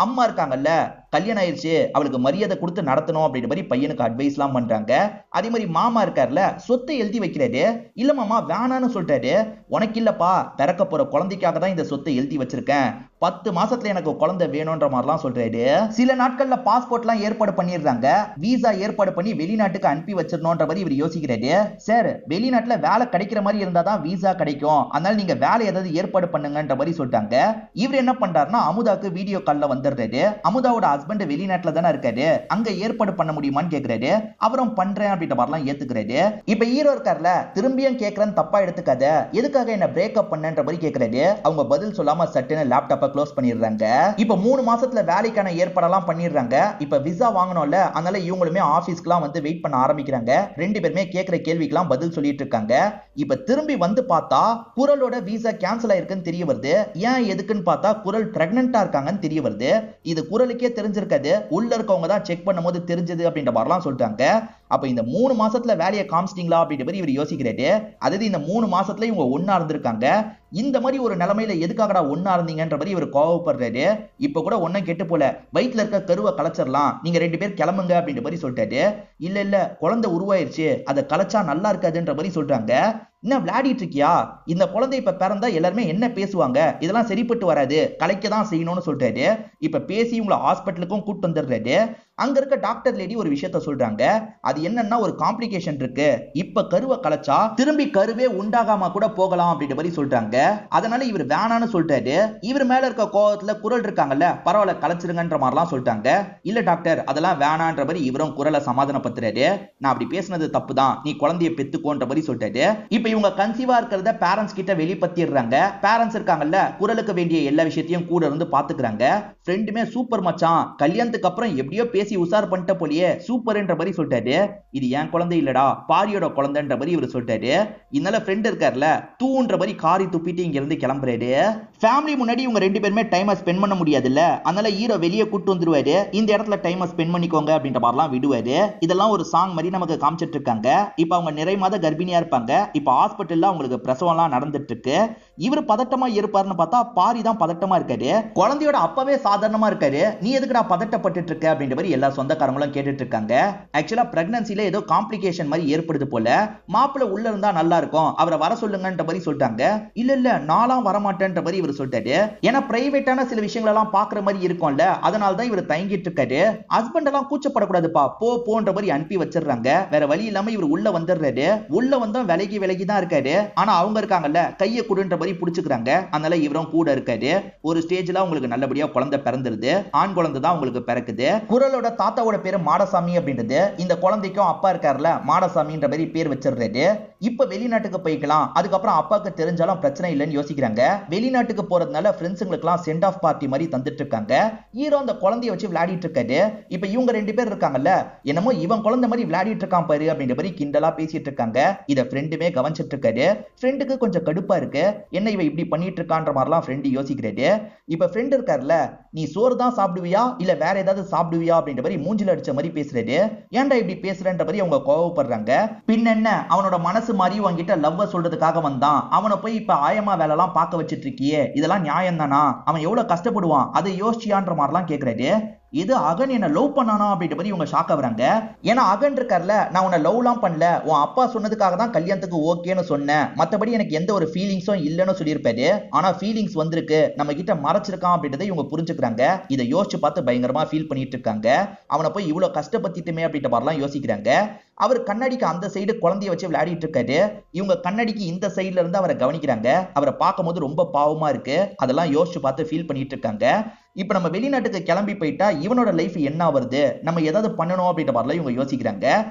அம்மா இருக்காங்கல்ல, கல்யாணம் ஆயிடுச்சு, அவளுக்கு மரியாதை கொடுத்து நடத்தணும் அப்படின்ற மாதிரி பையனுக்கு அட்வைஸ் எல்லாம் பண்றாங்க. அதே மாதிரி மாமா இருக்காருல, சொத்தை எழுதி வைக்கிறாரு. இல்ல மாமா வேணான்னு சொல்றாரு. உனக்கு இல்லப்பா, பிறக்க போற குழந்தைக்காக தான் இந்த சொத்தை எழுதி வச்சிருக்கேன், 10 மாசத்துல எனக்கு குழந்தை வேணும்ன்ற மாதிரிலாம் சொல்றாரு. சில நாட்கள்ல பாஸ்போர்ட் எல்லாம் ஏற்பாடு பண்ணிடுறாங்க. வீசா ஏற்பாடு பண்ணி வெளிநாட்டுக்கு அனுப்பி வச்சிடணும்ன்ற மாதிரி இவர் யோசிக்கிறாரு. சார் வெளிநாட்டுல வேலை கிடைக்கிற மாதிரி இருந்தாதான் வீசா கிடைக்கும், அதனால நீங்க வேலை ஏதாவது ஏற்பாடு பண்ணுங்கன்ற மாதிரி சொல்லிட்டாங்க. இவர் என்ன பண்றாருன்னா அமுதாக்கு வீடியோ கால்ல வந்துடுறாரு. அமுதாவோட ஹஸ்பண்ட் வெளிநாட்டுல தானே இருக்காரு, அங்க ஏற்பாடு பண்ண முடியுமான்னு கேக்குறாரு. அவரும் பண்றேன் அப்படின்ற மாதிரிலாம் ஏத்துக்கிறாரு. இப்ப ஹீரோ இருக்கார்ல, திரும்பியும் கேக்குறேன்னு தப்பா எடுத்துக்காத, எதுக்காக என்ன பிரேக்கப் பண்ணன்ற மாதிரி கேக்குறாரு. அவங்க பதில் சொல்லாம சட்டுன்னு லேப்டாப்பை க்ளோஸ் பண்ணிடுறாங்க. இப்ப 3 மாசத்துல வேலைக்கான ஏற்பாடெல்லாம் பண்ணிடுறாங்க. இப்ப விசா வாங்கணும்ல, அதனால இவங்களுமே ஆபீஸ்க்குலாம் வந்து வெயிட் பண்ண ஆரம்பிக்கிறாங்க. ரெண்டு பேருமே கேக்குற கேள்விக்கெல்லாம் பதில் சொல்லிட்டு இருக்காங்க. இப்ப திரும்பி வந்து பார்த்தா குரலோட விசா கேன்சல் ஆயிருக்குன்னு தெரிய வருது. ஏன் எதுக்குன்னு பார்த்தா குரல் பிரெக்னன்ட்டா இருக்காங்கன்னு தெரிய வருது. இது குரலுக்கே தெரிஞ்சிருக்காது, உள்ள இருக்கவங்க தான் செக் பண்ணும்போது தெரிஞ்சது அப்படின்ற மாதிரிலாம் சொல்றாங்க. அப்ப இந்த 3 மாசத்துல வேலையை காமிச்சிட்டீங்களா அப்படின்ற மாதிரி இவர் யோசிக்கிறாரு. அதாவது இந்த 3 மாசத்துல இவங்க ஒன்னா இருந்திருக்காங்க, இந்த மாதிரி ஒரு நிலைமையில எதுக்காகடா ஒன்னா இருந்தீங்கன்ற மாதிரி இவர் கோவப்படுறாரு. இப்ப கூட ஒன்னும் கெட்டு போல, வயிற்றுல இருக்க கருவை கலைச்சிடலாம், நீங்க 2 பேர் கிளம்புங்க அப்படின்ற மாதிரி சொல்லிட்டாரு. இல்ல குழந்தை உருவாயிருச்சு, அதை கலைச்சா நல்லா இருக்காதுன்ற மாதிரி சொல்றாங்க. என்ன விளையாடிட்டு இருக்கியா? இந்த குழந்தை இப்ப பிறந்தா எல்லாருமே என்ன பேசுவாங்க? இதெல்லாம் சரிப்பட்டு வராது, கலைக்க தான் செய்யணும்னு சொல்றாரு. இப்ப பேசி உங்களை ஹாஸ்பிட்டலுக்கும் கூட்டு வந்துடுறாரு. அங்க இருக்க டாக்டர் லேடி ஒரு விஷயத்த சொல்றாங்க. அது என்னன்னா ஒரு காம்ப்ளிகேஷன் இருக்கு. இப்ப கருவை கலைச்சா திரும்பி கருவே உண்டாகாம கூட போகலாம் அப்படின்ற மாதிரி சொல்றாங்க. அதனால இவர் வேணான்னு சொல்றாரு. இவர் மேல இருக்க கோவத்துல குரல் இருக்காங்கல்ல, பரவாயில்ல கலைச்சிருங்கன்ற மாதிரிலாம் சொல்லிட்டாங்க. இல்ல டாக்டர் அதெல்லாம் வேணான்ற மாதிரி இவரும் குரலை சமாதானப்படுத்துறாரு. நான் அப்படி பேசினது தப்பு தான், நீ குழந்தைய பெத்துக்கோன்ற மாதிரி சொல்றாரு. இப்ப இவங்க கன்சீவா இருக்கிறத பேரண்ட்ஸ் கிட்ட வெளிப்படுத்திடுறாங்க. பேரண்ட்ஸ் இருக்காங்கல்ல, குரலுக்கு வேண்டிய எல்லா விஷயத்தையும் கூட இருந்து பாத்துக்கிறாங்க. ஃப்ரெண்டுமே சூப்பர் மச்சான், கல்யாணத்துக்கு அப்புறம் எப்படியோ பேசி உசார் பண்ணிட்ட போலியே, சூப்பர்ன்ற மாதிரி சொல்லிட்டாரு. இது என் குழந்தை இல்லடா, பாரியோட குழந்தைன்ற மாதிரி இவர் சொல்லிட்டாரு. இதனால ஃப்ரெண்ட் இருக்கார்ல, தூன்ற மாதிரி காரி துப்பிட்டு இங்க இருந்து கிளம்புறாரு. ஃபேமிலி முன்னாடி இவங்க ரெண்டு பேருமே டைமை ஸ்பெண்ட் பண்ண முடியாதுல்ல, அதனால ஹீரோ வெளியே கூட்டு வந்துருவாரு. இந்த இடத்துல டைமை ஸ்பெண்ட் பண்ணிக்கோங்க அப்படின்ற மாதிரிலாம் விடுவாரு. இதெல்லாம் ஒரு சாங் மாதிரி நமக்கு காமிச்சிட்டு இருக்காங்க. இப்ப அவங்க நிறை மாத கர்ப்பிணியா இருப்பாங்க. இப்ப ஹாஸ்பிட்டல்ல அவங்களுக்கு பிரசவம்லாம் நடந்துட்டு இருக்கு. இவர் பதட்டமா இருப்பாருன்னு பார்த்தா பாரி தான் பதட்டமா இருக்காரு. குழந்தையோட அப்பவே சாதாரணமா இருக்காரு. நீ எதுக்குடா பதட்டப்பட்டு இருக்க அப்படின்ற மாதிரி எல்லா சொந்தக்காரங்களும் கேட்டுட்டு இருக்காங்க. ஆக்சுவலா பிரெக்னன்சில ஏதோ காம்ப்ளிகேஷன் மாதிரி ஏற்படுது போல. மாப்பிள்ள உள்ள இருந்தா நல்லா இருக்கும், அவரை வர சொல்லுங்கன்ற மாதிரி சொல்லிட்டாங்க. இல்ல இல்ல நான்லாம் வர மாட்டேன்ற மாதிரி இவர் சொல்லிட்டாரு. ஏன்னா பிரைவேட்டான சில விஷயங்கள் எல்லாம் பாக்குற மாதிரி இருக்கும்ல, அதனால தான் இவர் தயங்கிட்டு இருக்காரு. ஹஸ்பண்ட் எல்லாம் கூச்சப்படக்கூடாதுப்பா, போன்ற மாதிரி அனுப்பி வச்சிடுறாங்க. வேற வழி இல்லாம இவர் உள்ள வந்துடுறாரு. உள்ள வந்தா விலகி தான் இருக்காரு. ஆனா அவங்க இருக்காங்கல்ல, கையை கொடுன்ற மாதிரி புடிச்சுக்கிறாங்க. அதனால இவரும் கூட இருக்காரு. ஒரு ஸ்டேஜ்ல உங்களுக்கு நல்லபடியா குழந்தை பிறந்துருது. ஆண் குழந்தை தான் உங்களுக்கு பிறக்குது. குரலோட தாத்தாவோட பேரு மாடசாமி அப்படின்றது. இந்த குழந்தைக்கும் அப்பா இருக்காருல, மாடசாமின்ற மாதிரி பேர் வச்சிடுறாரு. இப்ப வெளிநாட்டுக்கு போய்க்கலாம், அதுக்கப்புறம் அப்பாக்கு தெரிஞ்சாலும் பிரச்சனை இல்லைன்னு யோசிக்கிறாங்க. வெளிநாட்டுக்கு போறதுனால ஃப்ரெண்ட்ஸுங்களுக்குலாம் சென்ட் ஆஃப் பார்ட்டி மாதிரி தந்துட்டு இருக்காங்க. ஹீரோ அந்த குழந்தைய வச்சு விளையாடிட்டு இருக்காரு. இப்ப இவங்க ரெண்டு பேர் இருக்காங்கல்ல, என்னமோ இவன் குழந்தை மாதிரி விளையாடிட்டு இருக்கான் பாரு அப்படின்ற மாதிரி கிண்டலா பேசிட்டு இருக்காங்க. இத ஃப்ரெண்டுமே கவனிச்சிட்டு இருக்காரு. ஃப்ரெண்டுக்கு கொஞ்சம் கடுப்பா இருக்கு, என்ன இவ இப்படி பண்ணிட்டு இருக்கான்ற மாதிரிலாம் ஃப்ரெண்டு யோசிக்கிறாரு. இப்ப ஃப்ரெண்ட் இருக்காருல, நீ சோறு தான் சாப்பிடுவியா இல்ல வேற ஏதாவது சாப்பிடுவியா அப்படின்ற மாதிரி மூஞ்சில அடிச்ச மாதிரி பேசுறாரு. ஏன்டா இப்படி பேசுறன்ற மாதிரி அவங்க கோவப்படுறாங்க. பின் என்ன, அவனோட மனசு மாதிரி உன்கிட்ட லவ்வ சொல்றதுக்காக வந்தான், அவனை போய் இப்ப ஆயமா வேலை எல்லாம் பார்க்க வச்சிட்டு இருக்கியே, இதெல்லாம் நியாயம் தானா? அவன் எவ்வளவு கஷ்டப்படுவான், அதை யோசிச்சியான்ற மாதிரிலாம் கேக்குறாரு. இது அகன் என்ன லவ் பண்ணானா அப்படின்ற மாதிரி இவங்க ஷாக் ஆகுறாங்க. ஏன்னா அகன் இருக்கார்ல, நான் உன்னை லவ்லாம் பண்ணல, உன் அப்பா சொன்னதுக்காக தான் கல்யாணத்துக்கு ஓகேன்னு சொன்னேன், மற்றபடி எனக்கு எந்த ஒரு ஃபீலிங்ஸும் இல்லைன்னு சொல்லியிருப்பாரு. ஆனா ஃபீலிங்ஸ் வந்திருக்கு, நம்ம கிட்ட மறைச்சிருக்கான் அப்படின்றத இவங்க புரிஞ்சுக்கிறாங்க. இதை யோசிச்சு பார்த்து பயங்கரமா ஃபீல் பண்ணிட்டு இருக்காங்க. அவனை போய் இவ்வளவு கஷ்டப்பட்டுட்டுமே அப்படின்ற மாதிரிலாம் யோசிக்கிறாங்க. அவர் கண்ணாடிக்கு அந்த சைடு குழந்தைய வச்சு விளையாடிட்டு இருக்காரு. இவங்க கண்ணாடிக்கு இந்த சைடுல இருந்து அவரை கவனிக்கிறாங்க. அவரை பார்க்கும்போது ரொம்ப பாவமா இருக்கு. அதெல்லாம் யோசிச்சு பார்த்து ஃபீல் பண்ணிட்டு இருக்காங்க. இப்ப நம்ம வெளிநாட்டுக்கு கிளம்பி போயிட்டா இவனோட லைஃப் என்ன வருது, நம்ம ஏதாவது பண்ணணும் அப்படின்ற மாதிரிலாம் இவங்க யோசிக்கிறாங்க.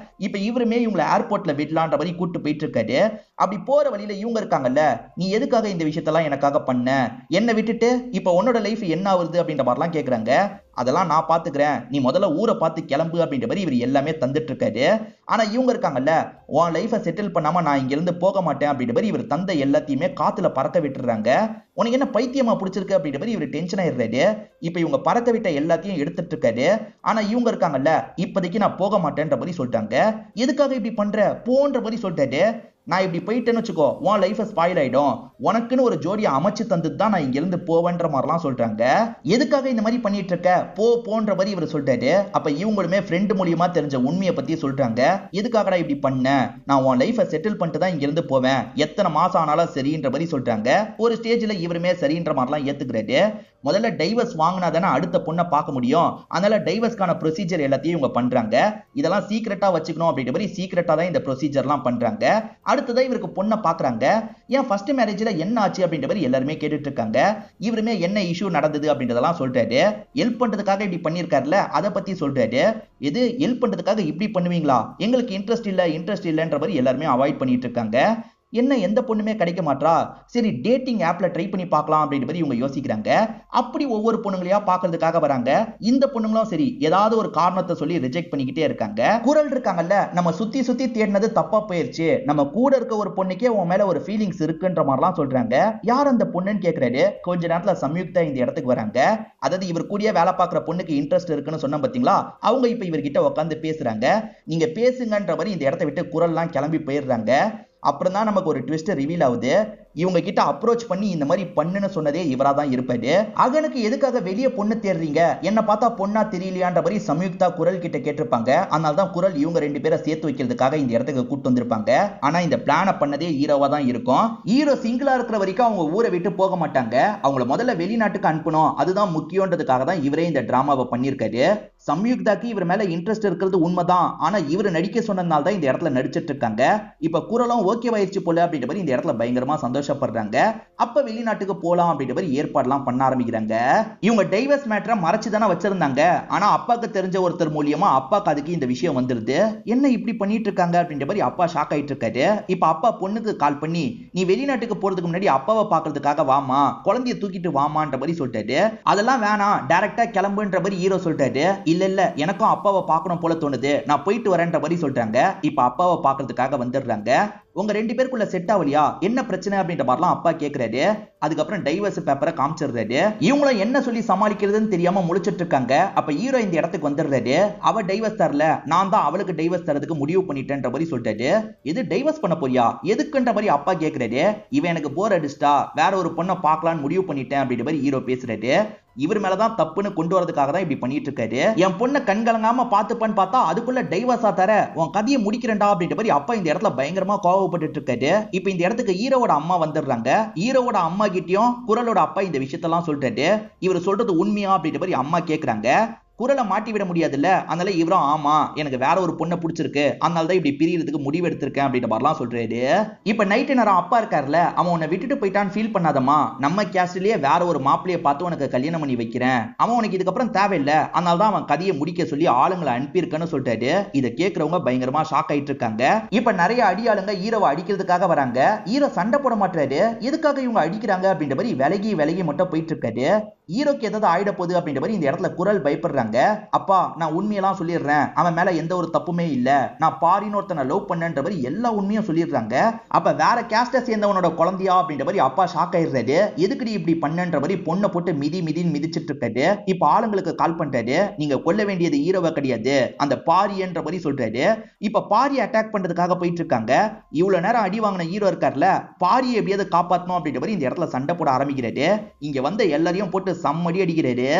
இப்ப இவருமே இவங்களை ஏர்போர்ட்ல விடலான்ற மாதிரி கூட்டு போயிட்டு இருக்காரு. அப்படி போற வழியில இவங்க இருக்காங்கல்ல, நீ எதுக்காக இந்த விஷயத்தெல்லாம் எனக்காக பண்ண, என்னை விட்டுட்டு இப்ப உன்னோட லைஃப் என்ன வருது அப்படின்ற மாதிரிலாம் கேக்குறாங்க. அதெல்லாம் நான் பாத்துக்கிறேன், நீ முதல்ல ஊரை பார்த்து கிளம்பு அப்படின்ற மாதிரி இவர் எல்லாமே தந்துட்டு இருக்காரு. ஆனா இவங்க இருக்காங்கல்ல, உன் லைஃபை செட்டில் பண்ணாம நான் இங்க இருந்து போக மாட்டேன் அப்படின்ற மாதிரி இவர் தந்தை எல்லாத்தையுமே காத்துல பறக்க விட்டுறாங்க. உனக்கு என்ன பைத்தியமா பிடிச்சிருக்கு அப்படின்ற மாதிரி இவர் டென்ஷன் ஆயிடுறாரு. இப்ப இவங்க பறக்க விட்ட எல்லாத்தையும் எடுத்துட்டு இருக்காரு. ஆனா இவங்க இருக்காங்கல்ல, இப்போதைக்கு நான் போக மாட்டேன்ற மாதிரி சொல்லிட்டாங்க. எதுக்காக இப்படி பண்ற, போன்ற மாதிரி சொல்லிட்டாரு. நான் இப்படி போயிட்டேன்னு வச்சுக்கோ, உன் லைஃப் ஸ்பாயில் ஆயிடும், உனக்குன்னு ஒரு ஜோடியை அமைச்சு தந்து தான் நான் இங்க இருந்து போவேன்ற மாதிரிலாம் சொல்றாங்க. எதுக்காக இந்த மாதிரி பண்ணிட்டு இருக்க, போன்ற மாதிரி இவர் சொல்லிட்டாரு. அப்ப இவங்களுமே ஃப்ரெண்டு மூலியமா தெரிஞ்ச உண்மையை பத்தி சொல்றாங்க. எதுக்காகடா இப்படி பண்ண, நான் உன் லைஃபை செட்டில் பண்ணிட்டு தான் இங்க இருந்து போவேன், எத்தனை மாசம் ஆனாலும் சரின்ற மாதிரி சொல்றாங்க. ஒரு ஸ்டேஜ்ல இவருமே சரின்ற மாதிரிலாம் ஏத்துக்கிறாரு. முதல்ல டைவர்ஸ் வாங்கினா தானே அடுத்த பொண்ணை பார்க்க முடியும், அதனால டைவர்ஸ்க்கான ப்ரொசீஜர் எல்லாத்தையும் இவங்க பண்றாங்க. இதெல்லாம் சீக்கிரட்டா வச்சுக்கணும் அப்படின்ற மாதிரி சீக்கிரட்டா தான் இந்த ப்ரொசீஜர்லாம் பண்றாங்க. அடுத்ததான் இவருக்கு பொண்ணை பாக்குறாங்க. ஏன் ஃபர்ஸ்ட் மேரேஜ்ல என்ன ஆச்சு அப்படின்ற மாதிரி எல்லாருமே கேட்டுட்டு இருக்காங்க. இவருமே என்ன இஷ்யூ நடந்தது அப்படின்றதெல்லாம் சொல்றாரு. ஹெல்ப் பண்றதுக்காக இப்படி பண்ணிருக்காருல, அதை பத்தி சொல்றாரு. இது ஹெல்ப் பண்றதுக்காக இப்படி பண்ணுவீங்களா, எங்களுக்கு இன்ட்ரெஸ்ட் இல்லன்ற மாதிரி எல்லாருமே அவாய்ட் பண்ணிட்டு இருக்காங்க. என்ன எந்த பொண்ணுமே கிடைக்க மாட்டா, சரி டேட்டிங் ஆப்ல ட்ரை பண்ணி பார்க்கலாம் அப்படின்ற மாதிரி இவங்க யோசிக்கிறாங்க. அப்படி ஒவ்வொரு பொண்ணுங்களையா பார்க்கிறதுக்காக வராங்க. இந்த பொண்ணுங்களும் சரி ஏதாவது ஒரு காரணத்தை சொல்லி ரிஜெக்ட் பண்ணிக்கிட்டே இருக்காங்க. குரல் இருக்காங்கல்ல, நம்ம சுத்தி சுத்தி தேடினது தப்பா போயிருச்சு, நம்ம கூட இருக்க ஒரு பொண்ணுக்கே உன் மேல ஒரு ஃபீலிங்ஸ் இருக்குன்ற மாதிரிலாம் சொல்றாங்க. யார் அந்த பொண்ணுன்னு கேக்குறாரு. கொஞ்ச நேரத்துல சம்யுக்தா இந்த இடத்துக்கு வராங்க. அதாவது இவர் கூடிய வேலை பார்க்குற பொண்ணுக்கு இன்ட்ரெஸ்ட் இருக்குன்னு சொன்ன பாத்தீங்களா, அவங்க இப்ப இவர்கிட்ட உட்காந்து பேசுறாங்க. நீங்க பேசுங்கன்ற மாதிரி இந்த இடத்தை விட்டு குரல்லாம் கிளம்பி போயிடுறாங்க. அப்புறம் தான் நமக்கு ஒரு ட்விஸ்ட் ரிவீல் ஆகுது. இவங்க கிட்ட அப்ரோச் பண்ணி இந்த மாதிரி பண்ணுன்னு சொன்னதே இவரா தான் இருப்பாரு. அகனுக்கு எதுக்காக வெளியே பொண்ணு தேடுறீங்க, என்ன பார்த்தா பொண்ணா தெரியலையான்ற மாதிரி சம்யுக்தா குரல் கிட்ட கேட்டிருப்பாங்க. அதனால தான் குரல் இவங்க ரெண்டு பேரை சேர்த்து வைக்கிறதுக்காக இந்த இடத்துக்கு கூட்டு வந்திருப்பாங்க. ஆனா இந்த பிளான பண்ணதே ஹீரோவா தான் இருக்கும். ஹீரோ சிங்கிளா இருக்கிற வரைக்கும் அவங்க ஊரை விட்டு போக மாட்டாங்க. அவங்கள முதல்ல வெளிநாட்டுக்கு அனுப்பணும், அதுதான் முக்கியன்றதுக்காக தான் இவரே இந்த டிராமாவை பண்ணியிருக்காரு. சம்யுக்தாக்கு இவர் மேல இன்ட்ரெஸ்ட் இருக்கிறது உண்மைதான். ஆனா இவர் நடிக்க சொன்னதுனால தான் இந்த இடத்துல நடிச்சிட்டு இருக்காங்க. இப்ப குரலும் ஓகே ஆயிடுச்சு போல அப்படின்ற மாதிரி இந்த இடத்துல பயங்கரமா சந்தோஷப்படுறாங்க. அப்ப வெளிநாட்டுக்கு போலாம் அப்படின்ற மாதிரி ஏற்பாடுலாம் பண்ண ஆரம்பிக்கிறாங்க. இவங்க டைவர்ஸ் மேட்டரை மறைச்சு தானே வச்சிருந்தாங்க. ஆனா அப்பாக்கு தெரிஞ்ச ஒருத்தர் மூலியமா அப்பாக்கு அதுக்கு இந்த விஷயம் வந்துருது. என்ன இப்படி பண்ணிட்டு இருக்காங்க அப்படின்ற மாதிரி அப்பா ஷாக் ஆயிட்டு இருக்காரு. இப்ப அப்பா பொண்ணுக்கு கால் பண்ணி நீ வெளிநாட்டுக்கு போறதுக்கு முன்னாடி அப்பாவை பாக்குறதுக்காக வாமா, குழந்தைய தூக்கிட்டு வாமான்ற மாதிரி சொல்லிட்டாரு. அதெல்லாம் வேணாம், டைரக்டா கிளம்புன்ற மாதிரி ஹீரோ சொல்லிட்டாரு. இல்ல இல்ல எனக்கும் அப்பாவை பார்க்கணும் போல தோணுது, நான் போயிட்டு வரேன்ற மாதிரி சொல்றாங்க. இப்ப அப்பாவை பாக்குறதுக்காக வந்துடுறாங்க. உங்க ரெண்டு பேருக்குள்ள செட் ஆகலையா, என்ன பிரச்சனை அப்படின்ற மாதிரிலாம் அப்பா கேக்குறாரு. அதுக்கப்புறம் டைவர்ஸ் பேப்பரை காமிச்சிடுறாரு. இவங்களும் என்ன சொல்லி சமாளிக்கிறதுன்னு தெரியாம முழிச்சிட்டு இருக்காங்க. அப்ப ஹீரோ இந்த இடத்துக்கு வந்துடுறாரு. அவ டைவர்ஸ் தரல, நான் தான் அவளுக்கு டைவர்ஸ் தரதுக்கு முடிவு பண்ணிட்டேன்ற மாதிரி சொல்லிட்டாரு. இது டைவர்ஸ் பண்ண போறியா எதுக்குன்ற மாதிரி அப்பா கேக்குறாரு. இவன் எனக்கு போர் அடிச்சிட்டா வேற ஒரு பொண்ணை பார்க்கலான்னு முடிவு பண்ணிட்டேன் அப்படின்ற மாதிரி ஹீரோ பேசுறாரு. இவர் மேலதான் தப்புன்னு கொண்டு வரதுக்காக தான் இப்படி பண்ணிட்டு இருக்காரு. என் பொண்ணை கண்கலங்காம பாத்துப்பான்னு பார்த்தா அதுக்குள்ள டைவர்ஸா தர உன் கதையை முடிக்கிறேன்டா அப்படின்ற மாதிரி அப்பா இந்த இடத்துல பயங்கரமா கோவப்பட்டு இருக்காரு. இப்ப இந்த இடத்துக்கு ஹீரோவோட அம்மா வந்துடுறாங்க. ஹீரோவோட அம்மா கிட்டயும் குரலோட அப்பா இந்த விஷயத்தெல்லாம் சொல்றாரு. இவர் சொல்றது உண்மையா அப்படின்ற மாதிரி அம்மா கேக்குறாங்க. குரலை மாட்டி விட முடியாதுல்ல, அதனால இவரும் ஆமா எனக்கு வேற ஒரு பொண்ணை பிடிச்சிருக்கு, அதனால தான் இப்படி பிரியறதுக்கு முடிவு எடுத்திருக்கேன் அப்படின்ற மாதிரிலாம் சொல்றாரு. இப்ப நைட்டு நேரம் அப்பா இருக்காருல, அவன் உன்னை விட்டுட்டு போயிட்டான்னு ஃபீல் பண்ணாதமா, நம்ம கேஸ்ட்லயே வேற ஒரு மாப்பிளைய பார்த்து உனக்கு கல்யாணம் பண்ணி வைக்கிறேன், அவன் உனக்கு இதுக்கப்புறம் தேவையில்லை, அதனால தான் அவன் கதையை முடிக்க சொல்லி ஆளுங்களை அனுப்பியிருக்கன்னு சொல்லிட்டாரு. இதை கேட்கறவங்க பயங்கரமா ஷாக் ஆயிட்டு இருக்காங்க. இப்ப நிறைய அடியாளுங்க ஹீரோவை அடிக்கிறதுக்காக வராங்க. ஹீரோ சண்டை போட மாட்டாரு. எதுக்காக இவங்க அடிக்கிறாங்க அப்படின்ற மாதிரி விலகி விலகி மட்டும் போயிட்டு இருக்காரு. ஹீரோக்கு ஏதாவது ஆயிட போகுது அப்படின்ற மாதிரி இந்த இடத்துல குரல் பயப்படுறாங்க. அப்பா நான் உண்மையெல்லாம் சொல்லிடுறேன், அவன் மேல எந்த ஒரு தப்புமே இல்ல, நான் பாரின்னு ஒருத்தனை லவ் பண்ணன்ற மாதிரி எல்லா உண்மையும் சொல்லிடுறாங்க. அப்ப வேற கேஸ்ட சேர்ந்தவனோட குழந்தையா அப்படின்ற மாதிரி அப்பா ஷாக் ஆயிடுறாரு. எதுக்குடி இப்படி பண்ணன்ற மாதிரி பொண்ணை போட்டு மிதின்னு மிதிச்சிட்டு இருக்காரு. இப்ப ஆளுங்களுக்கு கால் பண்றாரு. நீங்க கொல்ல வேண்டியது ஹீரோவை கிடையாது, அந்த பாரியன்ற மாதிரி சொல்றாரு. இப்ப பாரியை அட்டாக் பண்றதுக்காக போயிட்டு இருக்காங்க. இவ்வளவு நேரம் அடி வாங்கின ஹீரோ இருக்கார்ல, பாரியை எப்படியாவது காப்பாற்றணும் அப்படின்ற மாதிரி இந்த இடத்துல சண்டை போட ஆரம்பிக்கிறாரு. இங்க வந்த எல்லாரையும் போட்டு சம்மடி அடிக்கிறாரு.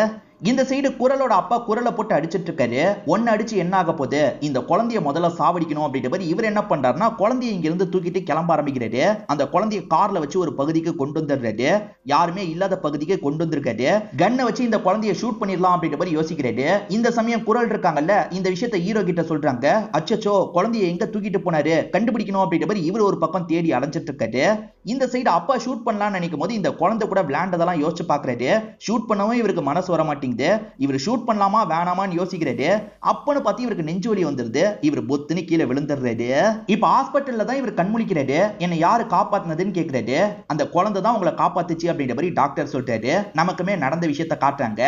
இந்த சைடு குரலோட அப்பா குரலை போட்டு அடிச்சிட்டு இருக்காரு. ஒன்னு அடிச்சு என்ன ஆக போகுது, இந்த குழந்தைய முதல்ல சாவடிக்கணும் அப்படின்ற மாதிரி இவர் என்ன பண்றாருன்னா குழந்தைய இங்க இருந்து தூக்கிட்டு கிளம்ப ஆரம்பிக்கிறாரு. அந்த குழந்தைய கார்ல வச்சு ஒரு பகுதிக்கு கொண்டு வந்துடுறாரு. யாருமே இல்லாத பகுதிக்கு கொண்டு வந்திருக்காரு. கன்னை வச்சு இந்த குழந்தைய ஷூட் பண்ணிடலாம் அப்படின்ற மாதிரி யோசிக்கிறாரு. இந்த சமயம் குரல் இருக்காங்கல்ல, இந்த விஷயத்த ஹீரோ கிட்ட சொல்றாங்க. அச்சச்சோ குழந்தைய எங்க தூக்கிட்டு போனாரு கண்டுபிடிக்கணும் அப்படின்ற மாதிரி இவர் ஒரு பக்கம் தேடி அலைஞ்சிட்டு இருக்காரு. இந்த சைடு அப்பா ஷூட் பண்ணலாம்னு நினைக்கும் போது இந்த குழந்தை கூட விளையாண்டதெல்லாம் யோசிச்சு பாக்குறாரு. ஷூட் பண்ணவும் இவருக்கு மனசு வர மாட்டேங்குது. இவர் ஷூட் பண்ணலாமா வேணாமான்னு யோசிக்கிறாரு. அப்பன்னு பார்த்து இவருக்கு நெஞ்சு வலி வந்துருது. இவர் பொத்துன்னு கீழே விழுந்துடுறாரு. இப்ப ஹாஸ்பிட்டல்ல தான் இவர் கண்முழிக்கிறாரு. என்ன யாரு காப்பாத்துனதுன்னு கேக்குறாரு. அந்த குழந்தை தான் உங்களை காப்பாத்துச்சு அப்படின்ற மாதிரி டாக்டர் சொல்றாரு. நமக்குமே நடந்த விஷயத்த காட்டுறாங்க.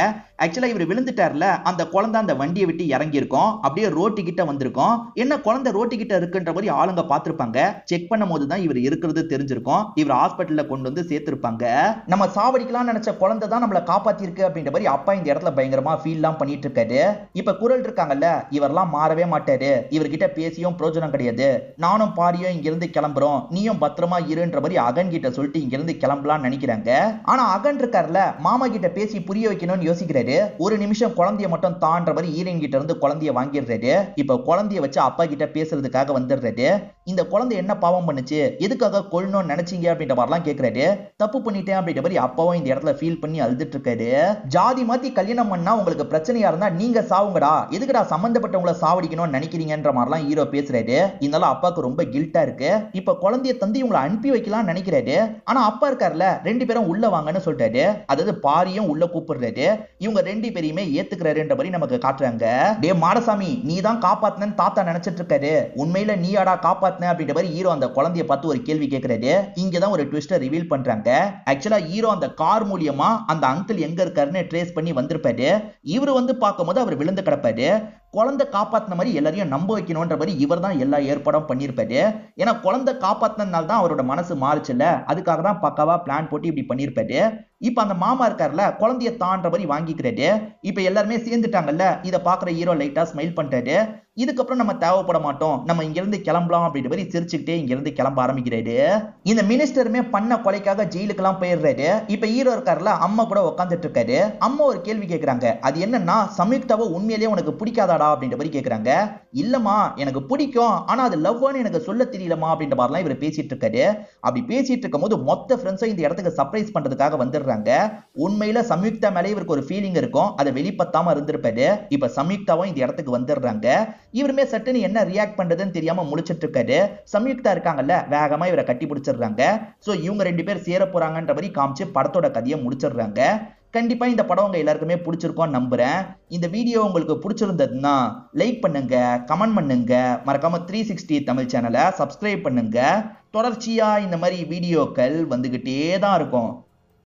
ஆக்சுவலா இவர் விழுந்துட்டார்ல, அந்த குழந்தை அந்த வண்டியை விட்டு இறங்கி இருக்கும். அப்படியே ரோட்டு கிட்ட வந்திருக்கும். என்ன குழந்தை ரோட்டு கிட்ட இருக்குன்ற மாதிரி ஆளுங்க பார்த்திருப்பாங்க. செக் பண்ணும் போது தான் இவர் இருக்கிறது தெரிஞ்சிருக்கும். இவர் ஹாஸ்பிட்டல்ல கொண்டு வந்து சேர்த்திருப்பாங்க. நம்ம சாவடிக்கலாம்னு நினைச்ச குழந்தை தான் நம்மளை காப்பாத்தி இருக்கு அப்படின்ற மாதிரி அப்பா இந்த இடத்துல பயங்கரமா ஃபீல்லாம் பண்ணிட்டு இருக்காரு. இப்ப குரல் இருக்காங்கல்ல, இவரெல்லாம் மாறவே மாட்டாரு, இவர்கிட்ட பேசியும் பிரயோஜனம் கிடையாது, நானும் பாரியும் இங்க இருந்து கிளம்புறோம், நீயும் பத்திரமா இருன்ற மாதிரி அகன் கிட்ட சொல்லிட்டு இங்க இருந்து கிளம்பலாம்னு நினைக்கிறாங்க. ஆனா அகன் இருக்காருல, மாமா கிட்ட பேசி புரிய வைக்கணும்னு யோசிக்கிறாரு. ஒரு நிமிஷம் குழந்தைய மட்டும் தான்ற மாதிரி ஈரன் கிட்ட இருந்து குழந்தைய வாங்கிடுறாரு. இப்ப குழந்தைய வச்சு அப்பா கிட்ட பேசுறதுக்காக வந்துடுறாரு. இந்த குழந்தை என்ன பாவம் பண்ணுச்சு, எதுக்காக கொல்லணும்னு நினைச்சீங்க அப்படின்ற மாதிரிலாம் கேட்கிறாரு. தப்பு பண்ணிட்டேன் அப்படின்ற மாதிரி அப்பாவும் இந்த இடத்துல ஃபீல் பண்ணி அழுதுட்டு இருக்காரு. ஜாதி மாத்தி கல்யாணம் பண்ணா உங்களுக்கு பிரச்சனையா இருந்தா நீங்க சாவுங்கடா, எதுக்குடா சம்பந்தப்பட்டவங்களை சாவடிக்கணும்னு நினைக்கிறீங்கன்ற மாதிரிலாம் ஹீரோ பேசுறாரு. இதனால அப்பாவுக்கு ரொம்ப கில்ட்டா இருக்கு. இப்ப குழந்தைய தந்து இவங்களை அனுப்பி வைக்கலாம்னு நினைக்கிறாரு. ஆனா அப்பா இருக்காருல, ரெண்டு பேரும் உள்ள வாங்கன்னு சொல்றாரு. அதாவது பாரியும் உள்ள கூப்பிடுறாரு. இவங்க ரெண்டு பேரையுமே ஏத்துக்கிறாருன்ற மாதிரி நமக்கு காட்டுறாங்க. டே மாடசாமி, நீ தான் காப்பாத்துனன்னு தாத்தா நினைச்சிட்டு இருக்காரு, உண்மையில நீயாடா காப்பாத்துன அப்படின்ற மாதிரி ஹீரோ அந்த குழந்தைய பார்த்து ஒரு கேள்வி கேட்கிறாரு. இங்கதான் ஒரு ட்விஸ்டை ரிவீல் பண்றாங்க. ஆக்சுவலா ஹீரோ அந்த கார் மூலியமா அந்த அங்கிள் எங்க இருக்காருன்னு ட்ரேஸ் பண்ணி வந்திருப்பாரு. இவரு வந்து பார்க்கும்போது அவர் விழுந்து கிடப்பாரு. குழந்தை காப்பாத்தின மாதிரி எல்லாரையும் நம்ப வைக்கணும்ன்ற மாதிரி இவர் தான் எல்லா ஏற்பாடும் பண்ணியிருப்பாரு. ஏன்னா குழந்தை காப்பாத்தினால தான் அவரோட மனசு மாறுச்சுல்ல, அதுக்காக தான் பக்காவா பிளான் போட்டு இப்படி பண்ணியிருப்பாரு. இப்ப அந்த மாமா இருக்காருல, குழந்தைய தான்ற மாதிரி வாங்கிக்கிறாரு. இப்ப எல்லாருமே சேர்ந்துட்டாங்கல்ல, இதை பாக்குற ஹீரோ லைட்டா ஸ்மைல் பண்றாரு. இதுக்கப்புறம் நம்ம தேவைப்பட மாட்டோம், நம்ம இங்க இருந்து கிளம்பலாம் அப்படின்ற மாதிரி சிரிச்சுக்கிட்டே இங்க இருந்து கிளம்ப ஆரம்பிக்கிறாரு. இந்த மினிஸ்டருமே பண்ண கொலைக்காக ஜெயிலுக்கு எல்லாம் போயிடுறாரு. இப்ப ஹீரோ இருக்காருல, அம்மா கூட உட்காந்துட்டு இருக்காரு. அம்மா ஒரு கேள்வி கேக்குறாங்க. அது என்னன்னா, சம்யுக்தாவை உண்மையிலேயே உனக்கு பிடிக்காதாடா அப்படின்ற மாதிரி கேக்குறாங்க. இல்லம்மா எனக்கு பிடிக்கும், ஆனா அது லவ்வான்னு எனக்கு சொல்ல தெரியலமா அப்படின்ற மாதிரிலாம் இவர் பேசிட்டு இருக்காரு. அப்படி பேசிட்டு இருக்கும் போது மொத்த ஃப்ரெண்ட்ஸும் இந்த இடத்துக்கு சர்ப்ரைஸ் பண்றதுக்காக வந்துடுறாங்க. உண்மையில சம்யுக்தா மேலே இவருக்கு ஒரு ஃபீலிங் இருக்கும், அதை வெளிப்படுத்தாம இருந்திருப்பாரு. இப்ப சம்யுக்தாவும் இந்த இடத்துக்கு வந்துடுறாங்க. இவருமே சட்டுன்னு என்ன ரியாக்ட் பண்றதுன்னு தெரியாம முழிச்சிட்டு இருக்காரு. சம்யுக்தா இருக்காங்கல்ல, வேகமா இவரை கட்டி பிடிச்சிடுறாங்க. சோ இவங்க 2 பேர் சேர போறாங்கன்ற மாதிரி காமிச்சு படத்தோட கதையை முடிச்சிடுறாங்க. கண்டிப்பா இந்த படம் உங்க எல்லாருக்குமே பிடிச்சிருக்கும் நம்புறேன். இந்த வீடியோ உங்களுக்கு பிடிச்சிருந்ததுன்னா லைக் பண்ணுங்க, கமெண்ட் பண்ணுங்க, மறக்காம 360 தமிழ் சேனலை சப்ஸ்கிரைப் பண்ணுங்க. தொடர்ச்சியா இந்த மாதிரி வீடியோக்கள் வந்துகிட்டே தான் இருக்கும்.